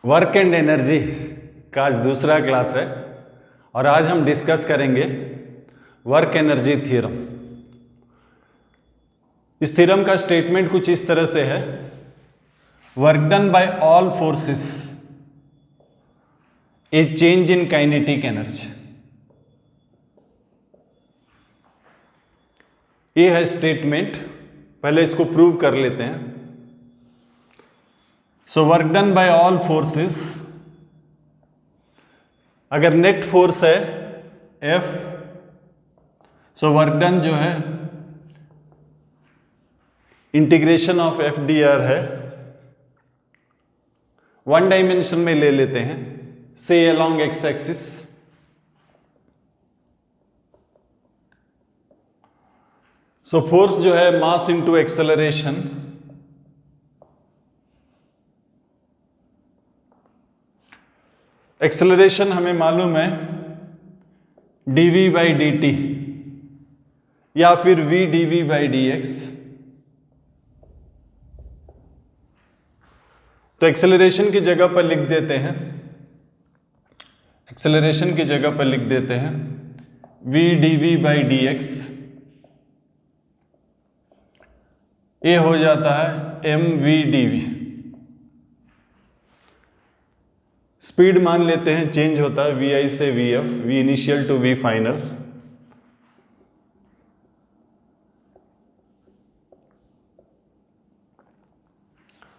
Work and energy का आज दूसरा क्लास है और आज हम डिस्कस करेंगे वर्क एनर्जी थ्योरम। इस थ्योरम का स्टेटमेंट कुछ इस तरह से है, work done by all forces is change in kinetic energy. ये है स्टेटमेंट, पहले इसको प्रूव कर लेते हैं। सो work done by all forces, अगर नेट फोर्स है F, सो वर्क डन जो है integration of F D R है। वन डायमेंशन में ले लेते हैं, से along x axis. So force जो है मास इंटू एक्सेलरेशन, एक्सेलरेशन हमें मालूम है dv बाई डी टी या फिर v dv by D x. तो एक्सेलरेशन की जगह पर लिख देते हैं, एक्सेलरेशन की जगह पर लिख देते हैं v dv by D x. ये हो जाता है mv dv। स्पीड मान लेते हैं चेंज होता है vi से vf, v initial to v final.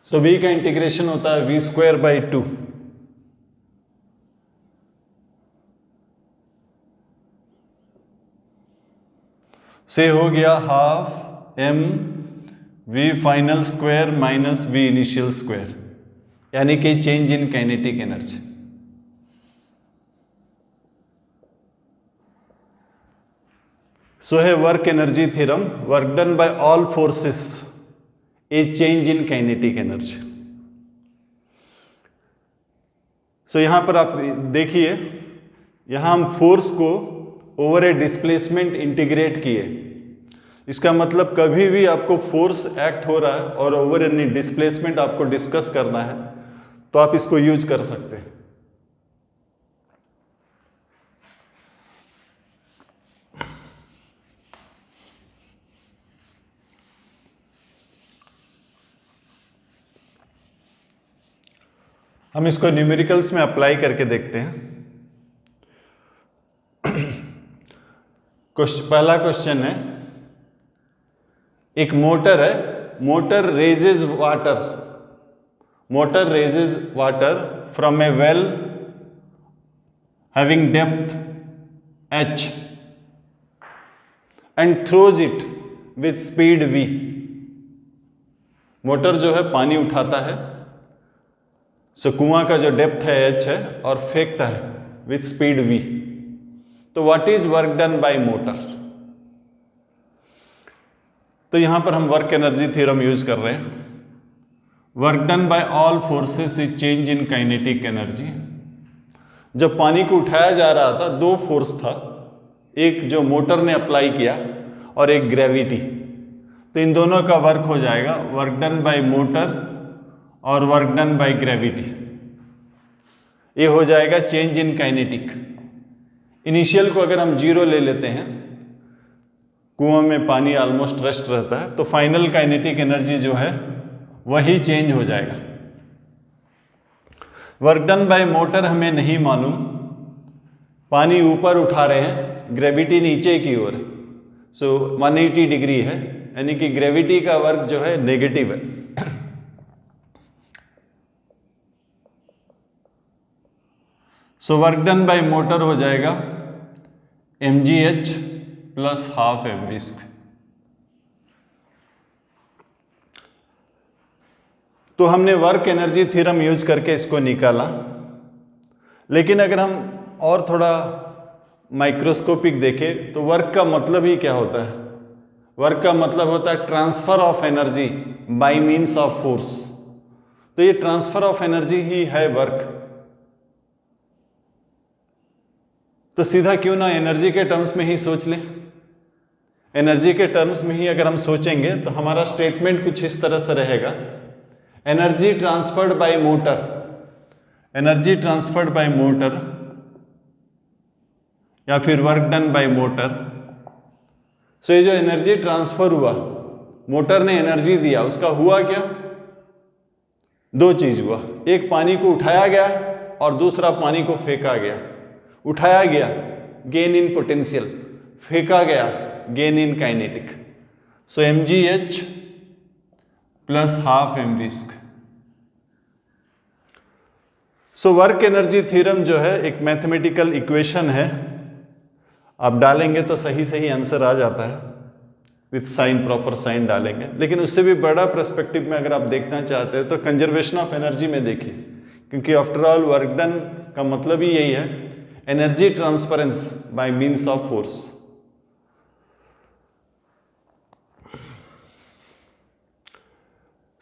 So v का इंटीग्रेशन होता है v स्क्वायर बाई 2। से हो गया half m v final square minus v initial square, यानी कि change in kinetic energy. So है work energy theorem, work done by all forces is change in kinetic energy. So यहां पर आप देखिए, यहां हम फोर्स को ओवर ए डिस्प्लेसमेंट इंटीग्रेट किए। इसका मतलब कभी भी आपको फोर्स एक्ट हो रहा है और ओवर एनी डिस्प्लेसमेंट आपको डिस्कस करना है तो आप इसको यूज कर सकते हैं। हम इसको न्यूमेरिकल्स में अप्लाई करके देखते हैं। पहला क्वेश्चन है, एक मोटर है, motor raises water from A well having depth h and throws it with speed v। Motor जो है पानी उठाता है, सो कुआं का जो डेप्थ है h है, और फेंकता है विथ स्पीड v। तो what is work done bye motor? तो यहां पर हम वर्क एनर्जी थ्योरम यूज कर रहे हैं। Work done by all forces is change in kinetic energy. जब पानी को उठाया जा रहा था, दो फोर्स था, एक जो मोटर ने अप्लाई किया और एक ग्रेविटी। तो इन दोनों का वर्क हो जाएगा वर्क डन बाय मोटर और वर्क डन बाय ग्रेविटी। ये हो जाएगा चेंज इन काइनेटिक। इनिशियल को अगर हम 0 ले लेते हैं, कुआं में पानी ऑलमोस्ट रेस्ट रहता है, तो फाइनल काइनेटिक एनर्जी जो है वही चेंज हो जाएगा। वर्क डन बाय मोटर हमें नहीं मालूम, पानी ऊपर उठा रहे हैं, ग्रेविटी नीचे की ओर, सो 180 डिग्री है, यानी कि ग्रेविटी का वर्क जो है नेगेटिव है। So work done bye motor हो जाएगा mgh plus half mv square. तो हमने वर्क एनर्जी थ्योरम यूज करके इसको निकाला। लेकिन अगर हम और थोड़ा माइक्रोस्कोपिक देखें तो वर्क का मतलब ही क्या होता है? वर्क का मतलब होता है transfer of energy by means of force. तो ये ट्रांसफर ऑफ एनर्जी ही है वर्क। तो सीधा क्यों ना एनर्जी के टर्म्स में ही सोच लें। एनर्जी के टर्म्स में ही अगर हम सोचेंगे तो हमारा स्टेटमेंट कुछ इस तरह से रहेगा, energy transferred by motor energy transferred by motor या फिर वर्क डन बाय मोटर। सो ये जो एनर्जी ट्रांसफर हुआ, मोटर ने एनर्जी दिया, उसका हुआ क्या? दो चीज हुआ, एक पानी को उठाया गया और दूसरा पानी को फेंका गया। उठाया गया गेन इन पोटेंशियल, फेंका गया gain in kinetic. So mgh plus half mv square. So work energy theorem जो है एक मैथमेटिकल इक्वेशन है, आप डालेंगे तो सही सही आंसर आ जाता है, विथ साइन, प्रॉपर साइन डालेंगे। लेकिन उससे भी बड़ा पर्सपेक्टिव में अगर आप देखना चाहते हैं तो कंजर्वेशन ऑफ एनर्जी में देखिए, क्योंकि आफ्टर ऑल वर्क डन का मतलब ही यही है, energy transference by means of force.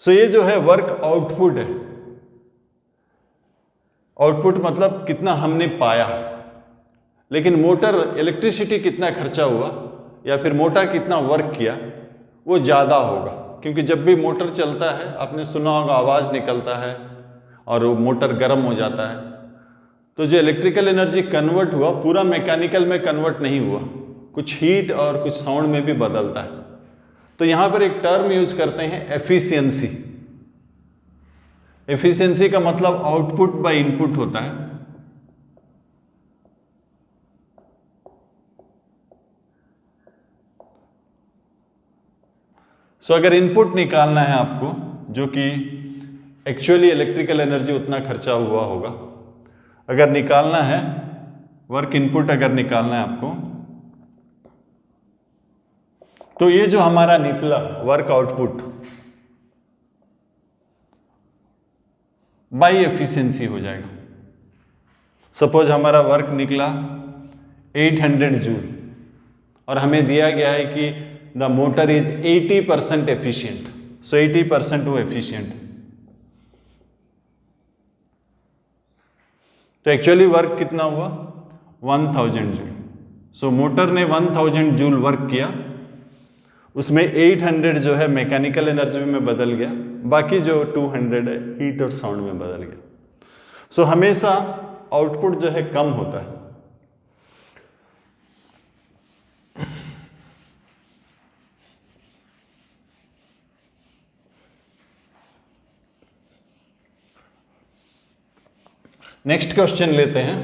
So ये जो है वर्क आउटपुट है। आउटपुट मतलब कितना हमने पाया, लेकिन मोटर इलेक्ट्रिसिटी कितना खर्चा हुआ या फिर मोटर कितना वर्क किया वो ज़्यादा होगा, क्योंकि जब भी मोटर चलता है आपने सुना होगा आवाज़ निकलता है और वो मोटर गर्म हो जाता है। तो जो इलेक्ट्रिकल एनर्जी कन्वर्ट हुआ पूरा मैकेनिकल में कन्वर्ट नहीं हुआ, कुछ हीट और कुछ साउंड में भी बदलता है। तो यहाँ पर एक टर्म यूज करते हैं एफिशिएंसी। एफिशिएंसी का मतलब आउटपुट बाय इनपुट होता है। सो अगर इनपुट निकालना है आपको, जो कि एक्चुअली इलेक्ट्रिकल एनर्जी उतना खर्चा हुआ होगा, अगर निकालना है वर्क इनपुट, अगर निकालना है आपको, तो ये जो हमारा निकला वर्क आउटपुट बाई एफिशिएंसी हो जाएगा। सपोज हमारा वर्क निकला 800 जूल और हमें दिया गया है कि द मोटर इज 80% एफिशिएंट। सो 80% वो एफिशिएंट। तो एक्चुअली वर्क कितना हुआ? 1000 जूल। सो मोटर ने 1000 जूल वर्क किया, उसमें 800 जो है मैकेनिकल एनर्जी में बदल गया, बाकी जो 200 है हीट और साउंड में बदल गया। सो हमेशा आउटपुट जो है कम होता है। नेक्स्ट क्वेश्चन लेते हैं।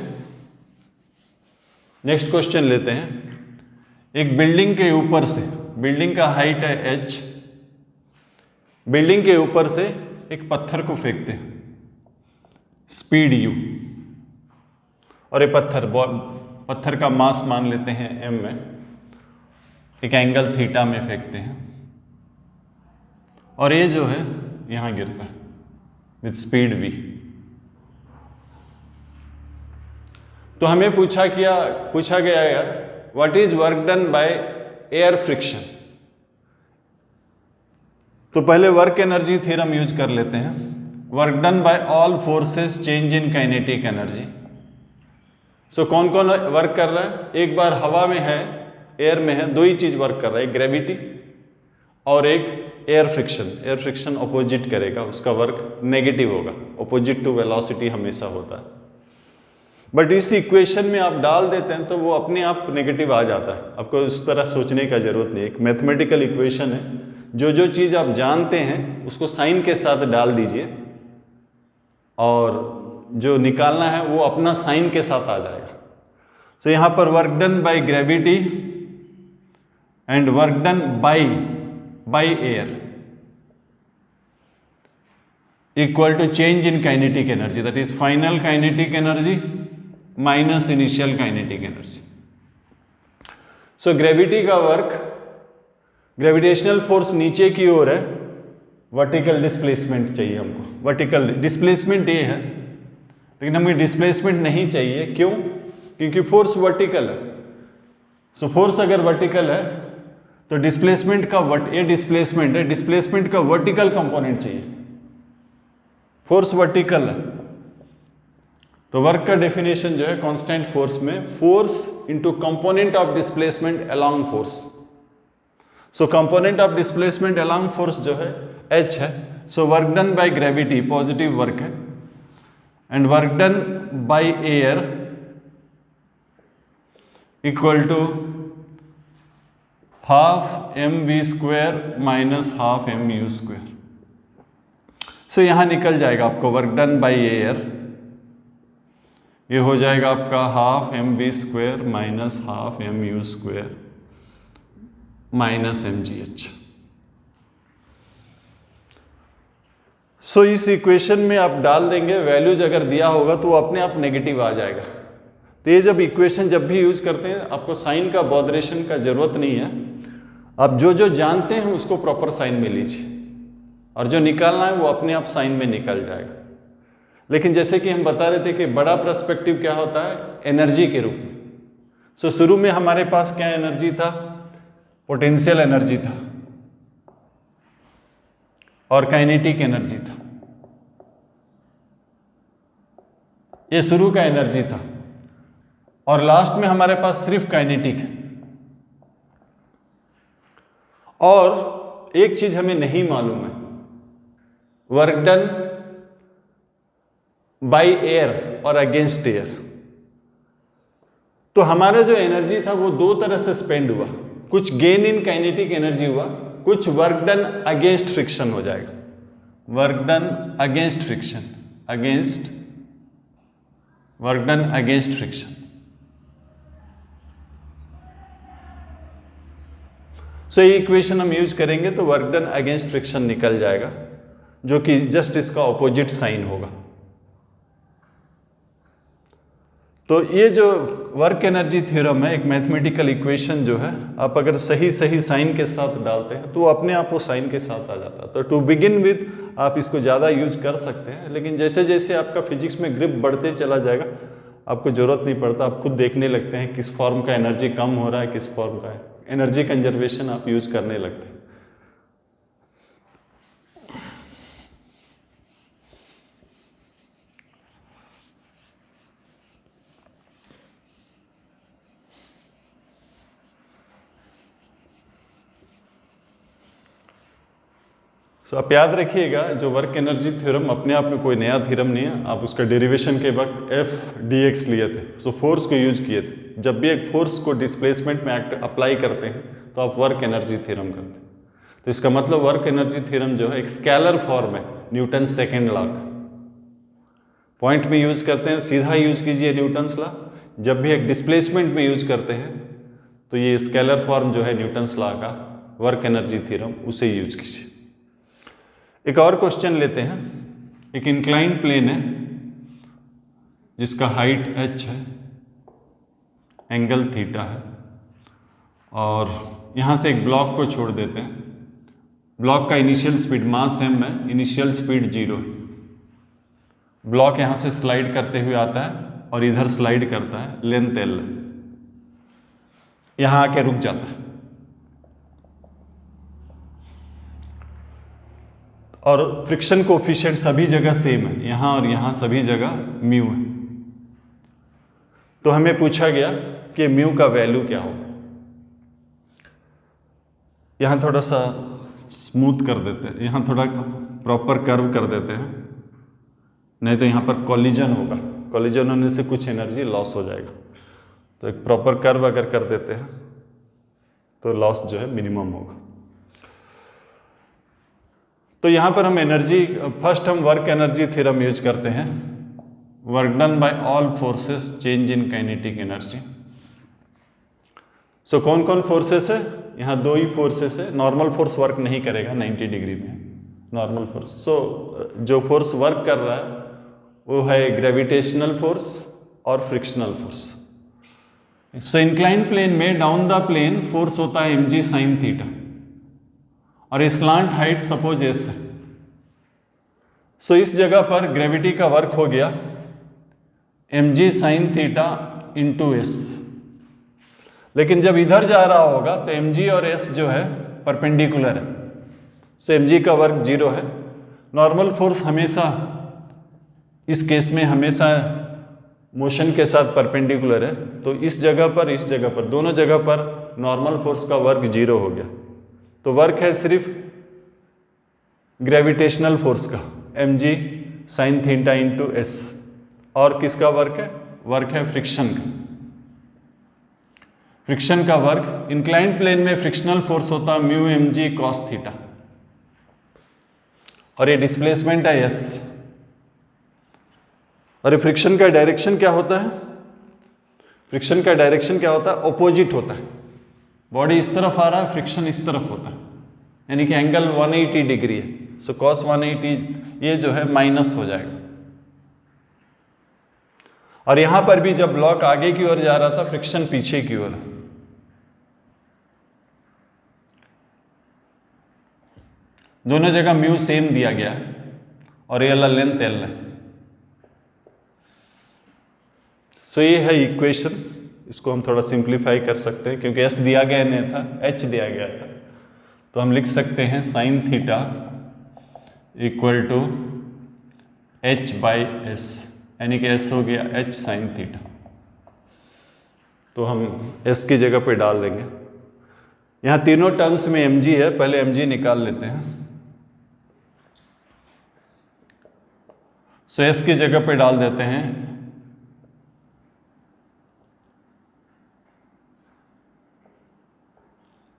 नेक्स्ट क्वेश्चन लेते हैं, एक बिल्डिंग के ऊपर से, बिल्डिंग का हाइट है h, बिल्डिंग के ऊपर से एक पत्थर को फेंकते हैं, स्पीड u, और ये पत्थर का मास मान लेते हैं m में, एक एंगल थीटा में फेंकते हैं, और ये जो है यहां गिरता है विथ स्पीड v। तो हमें पूछा गया यार what is work done by air friction. तो पहले वर्क एनर्जी थ्योरम यूज कर लेते हैं। Work done by all forces change in kinetic energy. So कौन कौन वर्क कर रहा है? एक बार हवा में है, एयर में है, दो ही चीज वर्क कर रहा है, ग्रेविटी और एक air friction. Air friction opposite करेगा, उसका वर्क नेगेटिव होगा, अपोजिट टू वेलोसिटी हमेशा होता है। बट इस इक्वेशन में आप डाल देते हैं तो वो अपने आप नेगेटिव आ जाता है, आपको उस तरह सोचने का जरूरत नहीं। एक मैथमेटिकल इक्वेशन है, जो चीज़ आप जानते हैं उसको साइन के साथ डाल दीजिए और जो निकालना है वो अपना साइन के साथ आ जाएगा। तो यहाँ पर work done by gravity and work done by air equal to change in kinetic energy, that is final kinetic energy minus initial kinetic energy. So gravity का वर्क, ग्रेविटेशनल फोर्स नीचे की ओर है, वर्टिकल डिस्प्लेसमेंट चाहिए हमको। Vertical displacement ये है, लेकिन हमें डिस्प्लेसमेंट नहीं चाहिए। क्यों? क्योंकि फोर्स वर्टिकल है। सो फोर्स अगर वर्टिकल है तो डिस्प्लेसमेंट का ये डिस्प्लेसमेंट है, डिस्प्लेसमेंट का वर्टिकल कंपोनेंट चाहिए। फोर्स वर्टिकल है तो वर्क का डेफिनेशन जो है कांस्टेंट फोर्स में force into component of displacement along force. So component of displacement along force जो है h है। So work done by gravity positive work है and work done by air equal to half M V square minus half M U square. So यहां निकल जाएगा आपको work done by air, ये हो जाएगा आपका half M V square minus half M U square minus M G H. So इस equation में आप डाल देंगे, वैल्यूज अगर दिया होगा तो वो अपने आप नेगेटिव आ जाएगा। तो ये जब इक्वेशन जब भी यूज करते हैं आपको साइन का बॉदरेशन का जरूरत नहीं है, आप जो जो जानते हैं उसको प्रॉपर साइन में लीजिए और जो निकालना है वो अपने आप साइन में निकल जाएगा। लेकिन जैसे कि हम बता रहे थे कि बड़ा पर्सपेक्टिव क्या होता है, एनर्जी के रूप में। सो शुरू में हमारे पास क्या एनर्जी था, पोटेंशियल एनर्जी था और काइनेटिक एनर्जी था, ये शुरू का एनर्जी था। और लास्ट में हमारे पास सिर्फ काइनेटिक है। और एक चीज हमें नहीं मालूम है, वर्क डन बाय एयर और अगेंस्ट एयर। तो हमारा जो एनर्जी था वो दो तरह से स्पेंड हुआ, कुछ गेन इन काइनेटिक एनर्जी हुआ, कुछ वर्क डन अगेंस्ट फ्रिक्शन हो जाएगा। Work done against friction, against work done against friction. So ये इक्वेशन हम यूज करेंगे तो वर्क डन अगेंस्ट फ्रिक्शन निकल जाएगा, जो कि जस्ट इसका ऑपोजिट साइन होगा। तो ये जो वर्क एनर्जी थ्योरम है, एक मैथमेटिकल इक्वेशन जो है, आप अगर सही सही साइन के साथ डालते हैं तो अपने आप वो साइन के साथ आ जाता है। तो टू बिगिन विद आप इसको ज़्यादा यूज कर सकते हैं, लेकिन जैसे जैसे आपका फिजिक्स में ग्रिप बढ़ते चला जाएगा आपको जरूरत नहीं पड़ता, आप खुद देखने लगते हैं किस फॉर्म का एनर्जी कम हो रहा है, किस फॉर्म का है, एनर्जी कंजर्वेशन आप यूज करने लगते हैं। तो आप याद रखिएगा, जो वर्क एनर्जी थ्योरम अपने आप में कोई नया थ्योरम नहीं है, आप उसका डेरिवेशन के वक्त एफ डी एक्स लिए थे, सो फोर्स को यूज किए थे। जब भी एक फोर्स को डिस्प्लेसमेंट में अप्लाई करते हैं तो आप वर्क एनर्जी थ्योरम करते हैं। तो इसका मतलब वर्क एनर्जी थ्योरम जो है एक स्केलर फॉर्म है न्यूटन सेकेंड लॉ का। पॉइंट में यूज करते हैं सीधा यूज कीजिए न्यूटन्स लॉ, जब भी एक डिस्प्लेसमेंट में यूज करते हैं तो ये स्केलर फॉर्म जो है न्यूटन्स लॉ का वर्क एनर्जी थ्योरम, उसे यूज कीजिए। एक और क्वेश्चन लेते हैं। एक इंक्लाइंड प्लेन है जिसका हाइट h है, एंगल थीटा है, और यहां से एक ब्लॉक को छोड़ देते हैं। ब्लॉक का इनिशियल स्पीड मास m है, इनिशियल स्पीड 0 है। ब्लॉक यहां से स्लाइड करते हुए आता है और इधर स्लाइड करता है, लेंथ l, यहां आके रुक जाता है। और फ्रिक्शन कोफिशिएंट सभी जगह सेम है, यहां और यहां सभी जगह म्यू है। तो हमें पूछा गया कि म्यू का वैल्यू क्या होगा। यहां थोड़ा सा स्मूथ कर देते हैं, यहां थोड़ा प्रॉपर कर्व कर देते हैं, नहीं तो यहां पर कॉलिजन होगा, कॉलिजन होने से कुछ एनर्जी लॉस हो जाएगा। तो एक प्रॉपर कर्व अगर कर देते हैं तो लॉस जो है मिनिमम होगा। तो यहां पर हम एनर्जी, फर्स्ट हम वर्क एनर्जी थ्योरम यूज करते हैं। Work done by all forces change in kinetic energy. So कौन कौन फोर्सेस है, यहां दो ही फोर्सेस है। नॉर्मल फोर्स वर्क नहीं करेगा 90 डिग्री में, नॉर्मल फोर्स। सो जो फोर्स वर्क कर रहा है वो है ग्रेविटेशनल फोर्स और फ्रिक्शनल फोर्स। सो इंक्लाइंड प्लेन में डाउन द प्लेन फोर्स होता है mg sin थीटा, और स्लांट हाइट सपोज s है। सो इस जगह पर ग्रेविटी का वर्क हो गया mg sin theta into s। लेकिन जब इधर जा रहा होगा तो mg और s जो है परपेंडिकुलर है, सो mg का वर्क 0 है। नॉर्मल फोर्स हमेशा इस केस में हमेशा मोशन के साथ परपेंडिकुलर है, तो इस जगह पर दोनों जगह पर नॉर्मल फोर्स का वर्क 0 हो गया। तो वर्क है सिर्फ ग्रेविटेशनल फोर्स का mg sin theta into s। और किसका वर्क है? वर्क है फ्रिक्शन का। फ्रिक्शन का वर्क, इंक्लाइंड प्लेन में फ्रिक्शनल फोर्स होता है mu M G cos theta, और ये डिस्प्लेसमेंट है एस। और ये फ्रिक्शन का डायरेक्शन क्या होता है? फ्रिक्शन का डायरेक्शन क्या होता है? ऑपोजिट होता है। बॉडी इस तरफ आ रहा है, फ्रिक्शन इस तरफ होता है, यानी कि एंगल 180 डिग्री है। सो कॉस 180 ये जो है माइनस हो जाएगा। और यहां पर भी जब ब्लॉक आगे की ओर जा रहा था, फ्रिक्शन पीछे की ओर है। दोनों जगह म्यू सेम दिया गया है और ये वाला लेंथ एल है। सो ये है इक्वेशन। इसको हम थोड़ा सिंप्लीफाई कर सकते हैं क्योंकि एस दिया गया नहीं था, एच दिया गया था। तो हम लिख सकते हैं sine theta equal to H by S, यानी कि एस हो गया एच साइन थीटा। तो हम एस की जगह पे डाल देंगे। यहां तीनों टर्म्स में एम जी है, पहले एम जी निकाल लेते हैं। सो एस की जगह पे डाल देते हैं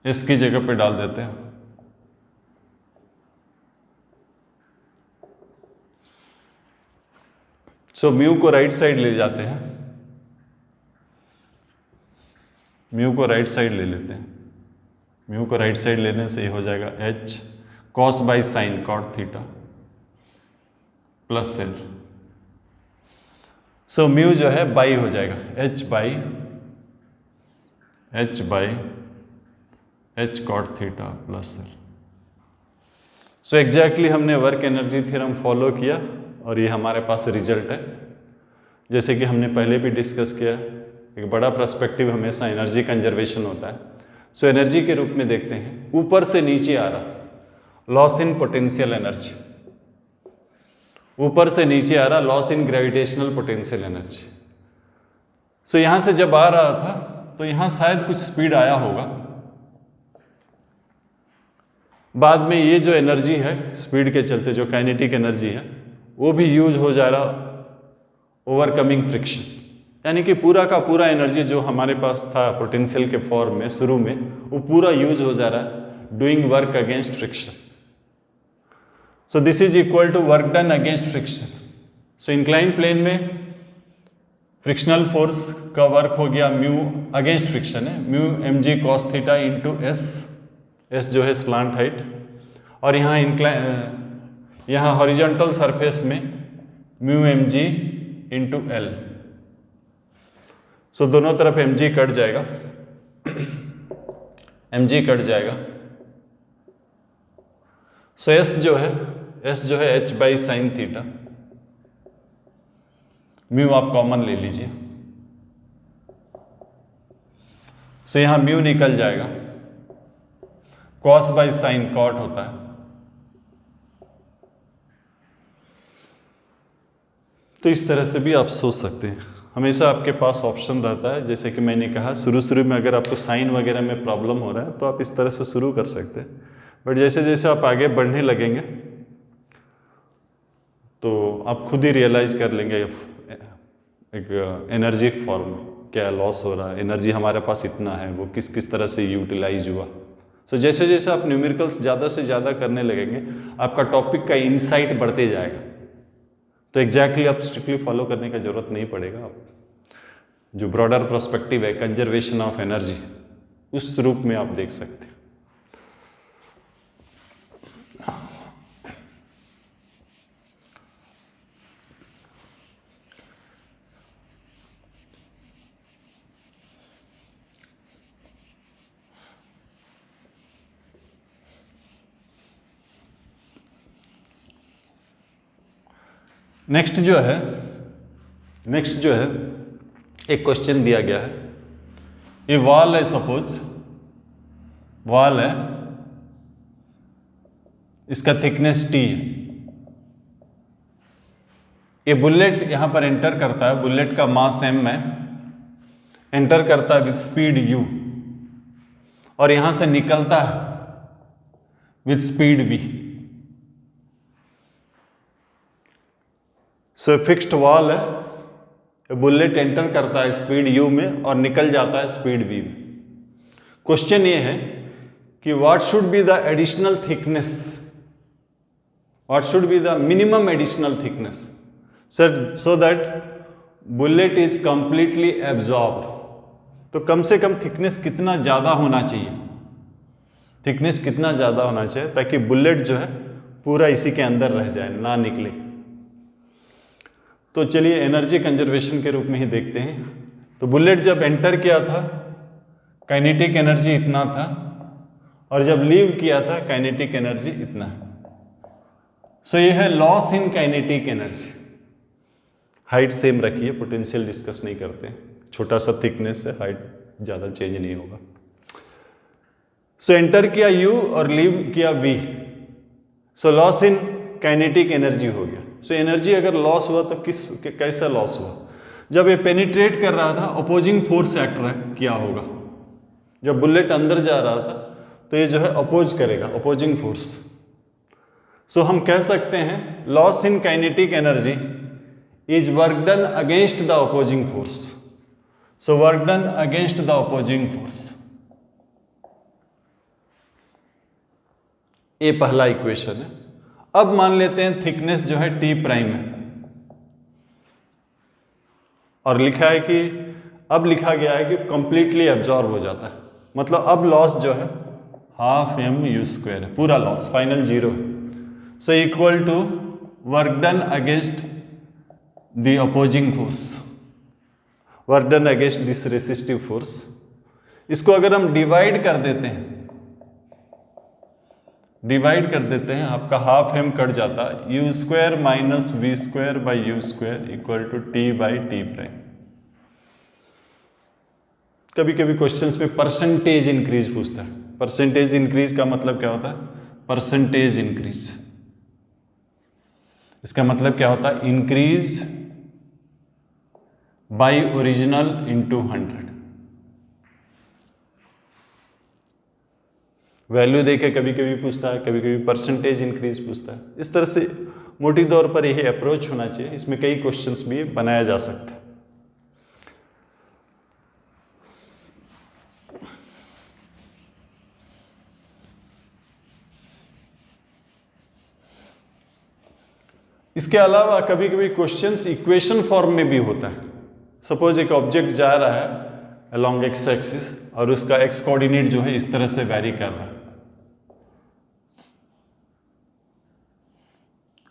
एस की जगह पे डाल देते हैं सो म्यू को राइट साइड ले जाते हैं, म्यू को राइट साइड ले लेते हैं। म्यू को राइट साइड लेने से ये हो जाएगा H cos by sine cot theta plus L. So mu जो है बाई हो जाएगा, H by H cot theta plus L. So exactly हमने वर्क एनर्जी थ्योरम फॉलो किया और ये हमारे पास रिजल्ट है। जैसे कि हमने पहले भी डिस्कस किया, एक बड़ा पर्सपेक्टिव हमेशा एनर्जी कंजर्वेशन होता है। सो एनर्जी के रूप में देखते हैं, ऊपर से नीचे आ रहा लॉस इन पोटेंशियल एनर्जी, ऊपर से नीचे आ रहा loss in gravitational potential energy. So यहां से जब आ रहा था तो यहां शायद कुछ स्पीड आया होगा, बाद में ये जो एनर्जी है स्पीड के चलते जो काइनेटिक एनर्जी है वो भी यूज हो जा रहा ओवरकमिंग फ्रिक्शन, यानी कि पूरा का पूरा एनर्जी जो हमारे पास था पोटेंशियल के फॉर्म में शुरू में, वो पूरा यूज हो जा रहा है doing work against friction. So this is equal to work done against friction. So inclined plane में फ्रिक्शनल फोर्स का वर्क हो गया म्यू अगेंस्ट फ्रिक्शन है, mu M G cos theta into S, S जो है स्लांट हाइट, और यहाँ horizontal surface में mu M G into L. So दोनों तरफ एम जी कट जाएगा, एम जी कट जाएगा। सो एस जो है H by sine theta, mu आप कॉमन ले लीजिए। सो यहां म्यू निकल जाएगा, कॉस बाई साइन कॉट होता है। तो इस तरह से भी आप सोच सकते हैं, हमेशा आपके पास ऑप्शन रहता है। जैसे कि मैंने कहा शुरू में अगर आपको साइन वगैरह में प्रॉब्लम हो रहा है तो आप इस तरह से शुरू कर सकते हैं, बट जैसे जैसे आप आगे बढ़ने लगेंगे तो आप खुद ही रियलाइज कर लेंगे एक एनर्जी फॉर्म में क्या लॉस हो रहा है, एनर्जी हमारे पास इतना है, वो किस किस तरह से यूटिलाइज हुआ। सो जैसे जैसे आप न्यूमेरिकल्स ज़्यादा से ज़्यादा करने लगेंगे आपका टॉपिक का इंसाइट बढ़ते जाएगा। तो एग्जैक्टली आप स्ट्रिक्टली फॉलो करने का जरूरत नहीं पड़ेगा। आप जो ब्रॉडर पर्सपेक्टिव है कंजर्वेशन ऑफ एनर्जी, उस रूप में आप देख सकते हैं। नेक्स्ट जो है एक क्वेश्चन दिया गया है, ये वॉल है, सपोज वॉल है, इसका थिकनेस टी है। ये बुलेट यहां पर एंटर करता है, बुलेट का मास m है, एंटर करता है विथ स्पीड u और यहां से निकलता है with speed v। So fixed wall है, बुलेट एंटर करता है स्पीड u में और निकल जाता है स्पीड v में। क्वेश्चन ये है कि what should be the additional thickness, what should be the minimum additional thickness sir so that bullet is completely absorbed. तो कम से कम थिकनेस कितना ज़्यादा होना चाहिए, थिकनेस कितना ज़्यादा होना चाहिए ताकि बुलेट जो है पूरा इसी के अंदर रह जाए, ना निकले। तो चलिए एनर्जी कंजर्वेशन के रूप में ही देखते हैं। तो बुलेट जब एंटर किया था काइनेटिक एनर्जी इतना था, और जब लीव किया था काइनेटिक एनर्जी इतना है। सो ये है loss in kinetic energy. Height same रखिए, पोटेंशियल डिस्कस नहीं करते हैं, छोटा सा थिकनेस है, हाइट ज़्यादा चेंज नहीं होगा। सो एंटर किया u और लीव किया v, so loss in kinetic energy हो गया। सो एनर्जी अगर लॉस हुआ तो कैसा लॉस हुआ, जब ये पेनिट्रेट कर रहा था अपोजिंग फोर्स एक्ट किया होगा। जब बुलेट अंदर जा रहा था तो ये जो है अपोज करेगा, अपोजिंग फोर्स। सो हम कह सकते हैं loss in kinetic energy is work done against the opposing force. So work done against the opposing force, ये पहला इक्वेशन है। अब मान लेते हैं थिकनेस जो है t प्राइम है, और लिखा है कि अब लिखा गया है कि कंप्लीटली एब्जॉर्ब हो जाता है, मतलब अब लॉस जो है हाफ m u स्क्वायर है, पूरा लॉस फाइनल जीरो है। So equal to work done against the opposing force, work done against this resistive force. इसको अगर हम डिवाइड कर देते हैं, डिवाइड कर देते हैं, आपका हाफ m कट जाता है, u square minus v square by u square equal to t by t prime. कभी कभी क्वेश्चंस में परसेंटेज इंक्रीज पूछता है। परसेंटेज इंक्रीज का मतलब क्या होता है, परसेंटेज इंक्रीज, इसका मतलब क्या होता है, increase by original into 100। Value देके कभी कभी पूछता है, कभी कभी परसेंटेज इंक्रीज पूछता है। इस तरह से मोटी तौर पर यही अप्रोच होना चाहिए। इसमें कई क्वेश्चंस भी बनाया जा सकता है। इसके अलावा कभी कभी क्वेश्चंस इक्वेशन फॉर्म में भी होता है। सपोज एक ऑब्जेक्ट जा रहा है अलोंग एक्स एक्सिस और उसका एक्स कोऑर्डिनेट जो है इस तरह से वैरी कर रहा है,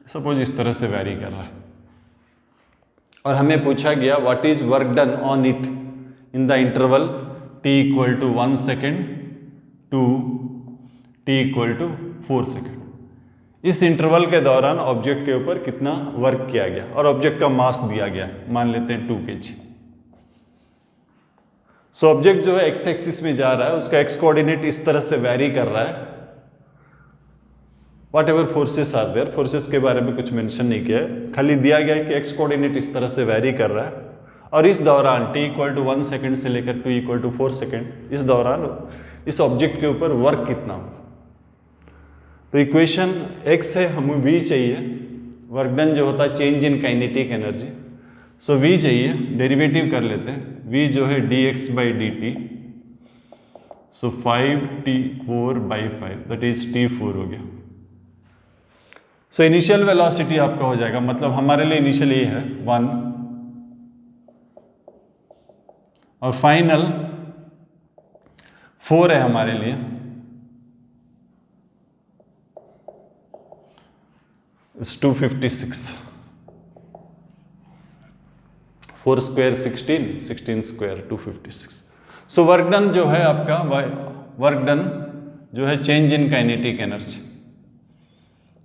सपोज इस तरह से वैरी कर रहा है, और हमें पूछा गया what is work done on it in the interval t equal to 1 second to t equal to 4 second. इस इंटरवल के दौरान ऑब्जेक्ट के ऊपर कितना वर्क किया गया, और ऑब्जेक्ट का मास दिया गया, मान लेते हैं 2 kg। सो ऑब्जेक्ट जो है एक्स एक्सिस में जा रहा है, उसका एक्स कोऑर्डिनेट इस तरह से वैरी कर रहा है। Whatever forces are there, forces के बारे में कुछ मेंशन नहीं किया है, खाली दिया गया है कि एक्स कोऑर्डिनेट इस तरह से वैरी कर रहा है, और इस दौरान t इक्वल टू 1 सेकेंड से लेकर 2 इक्वल टू 4 सेकेंड, इस दौरान इस ऑब्जेक्ट के ऊपर वर्क कितना होगा। तो इक्वेशन x है, हमें v चाहिए, वर्क डन जो होता है change in kinetic energy. So v चाहिए, डेरिवेटिव कर लेते हैं, v जो है dx by D T, so 5t4/5 that is t4 हो गया। सो इनिशियल वेलोसिटी आपका हो जाएगा, मतलब हमारे लिए इनिशियल ये है 1, और फाइनल 4 है हमारे लिए। It's 256, 4 square 16, 16 square 256। So work done जो है आपका, वर्क डन जो है change in kinetic energy.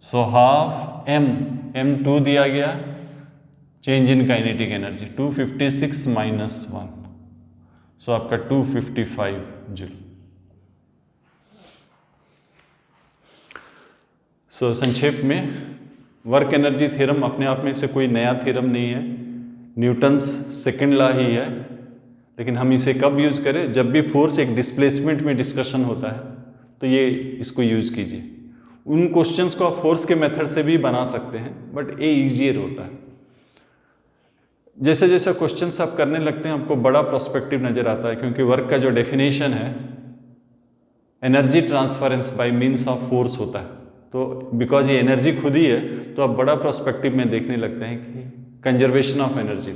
So half m2 दिया गया, change in kinetic energy 256 minus 1, सो आपका 255 जूल। सो संक्षेप में वर्क एनर्जी थ्योरम अपने आप में से कोई नया थ्योरम नहीं है, न्यूटन्स सेकेंड लॉ ही है, लेकिन हम इसे कब यूज करें, जब भी फोर्स एक डिस्प्लेसमेंट में डिस्कशन होता है तो ये इसको यूज कीजिए। उन क्वेश्चंस को आप फोर्स के मेथड से भी बना सकते हैं, बट ये इजियर होता है। जैसे जैसे क्वेश्चंस आप करने लगते हैं आपको बड़ा पर्सपेक्टिव नजर आता है, क्योंकि वर्क का जो डेफिनेशन है energy transference by means of force होता है। तो बिकॉज ये एनर्जी खुद ही है तो आप बड़ा पर्सपेक्टिव में देखने लगते हैं कि कंजर्वेशन ऑफ एनर्जी,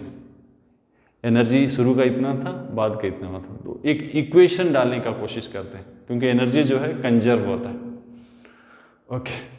एनर्जी शुरू का इतना था बाद का इतना था, तो एक इक्वेशन डालने का कोशिश करते हैं क्योंकि एनर्जी जो है कंजर्व होता है। ओके।